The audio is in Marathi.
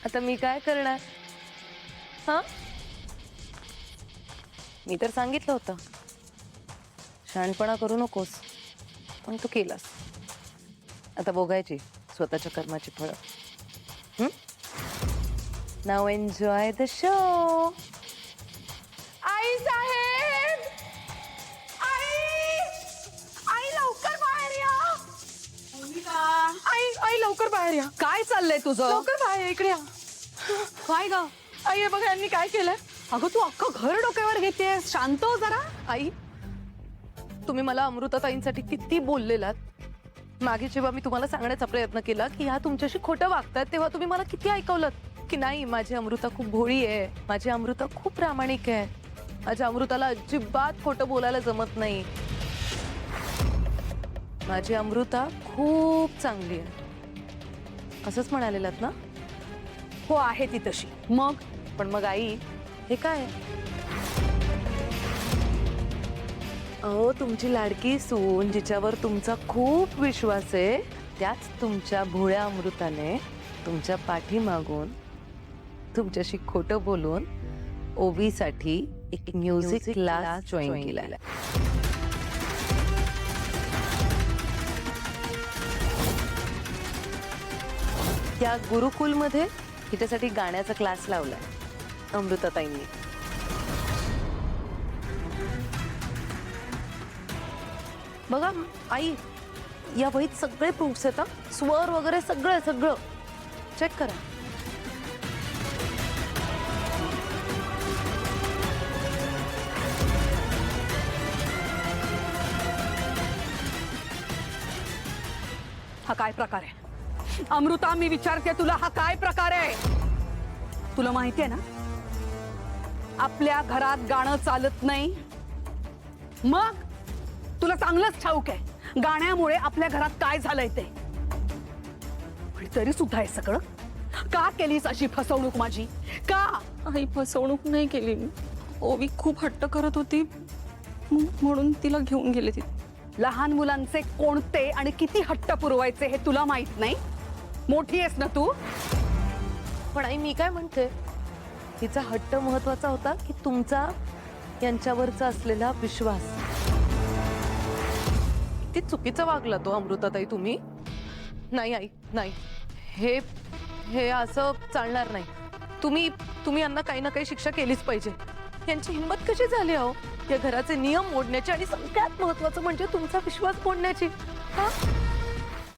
आता मी काय करणार? हा, मी तर सांगितलं होतं शहाणपणा करू नकोस, पण तू केलास. आता भोगायची स्वतःच्या कर्माची फळं. Now enjoy the show. आई साहेब, आई, आई लवकर बाहेर या. आई आई लवकर बाहेर या. काय चाललंय तुझं? लवकर बाहेर या, इकडे या. काय ग? आई हे बघा यांनी काय केलंय. अगं तू अख्खं घर डोक्यावर घेतेस, शांत हो जरा. आई, तुम्ही मला अमृताताईंसाठी किती बोललेलात. मागे जेव्हा मी तुम्हाला सांगण्याचा प्रयत्न केला की ह्या तुमच्याशी खोटं वागतात, तेव्हा तुम्ही मला किती ऐकवलं की नाही, माझी अमृता खूप भोळी आहे, माझी अमृता खूप प्रामाणिक आहे, माझ्या अमृताला अजिबात खोटं बोलायला जमत नाही, माझी अमृता खूप चांगली आहे, असंच म्हणालेलात ना? हो आहे ती तशी. मग पण मग आई, हे काय? अहो, तुमची लाडकी सून जिच्यावर तुमचा खूप विश्वास आहे, त्याच तुमच्या भोळ्या अमृताने तुमच्या पाठीमागून तुमच्याशी खोटं बोलून ओबीसाठी एक म्युझिक क्लास जॉईन केलाय. त्या गुरुकुलमध्ये तिच्यासाठी गाण्याचा क्लास लावलाय अमृताताईंनी. बघा आई, या वहीत सगळे प्रूफ्स आहेत, स्वर वगैरे सगळं सगळं चेक करा. हा काय प्रकार आहे? अमृता, मी विचारते तुला, हा काय प्रकार आहे? तुला माहिती आहे ना, आपल्या घरात गाणं चालत नाही. मग तुला चांगलंच ठाऊक आहे गाण्यामुळे आपल्या घरात काय झालंय ते. पण तरी सुद्धा हे सगळं का केलीस? अशी फसवणूक माझी का? आई, फसवणूक नाही केली मी. ओवी खूप हट्ट करत होती म्हणून तिला घेऊन गेले तिथे. लहान मुलांचे कोणते आणि किती हट्ट पुरवायचे हे तुला माहित नाही? मोठी आहेस ना तू. पण आई, मी काय म्हणते, तिचा हट्ट महत्वाचा होता की तुमचा यांच्यावरचा असलेला विश्वास? किती चुकीचं वागला तो अमृताताई तुम्ही. नाही आई, नाही, हे हे असं चालणार नाही. तुम्ही यांना काही ना काही शिक्षा केलीच पाहिजे. यांची हिंमत कशी झाली अहो या घराचे नियम मोडण्याची आणि सगळ्यात महत्वाचं म्हणजे तुमचा विश्वास मोडण्याची. हा,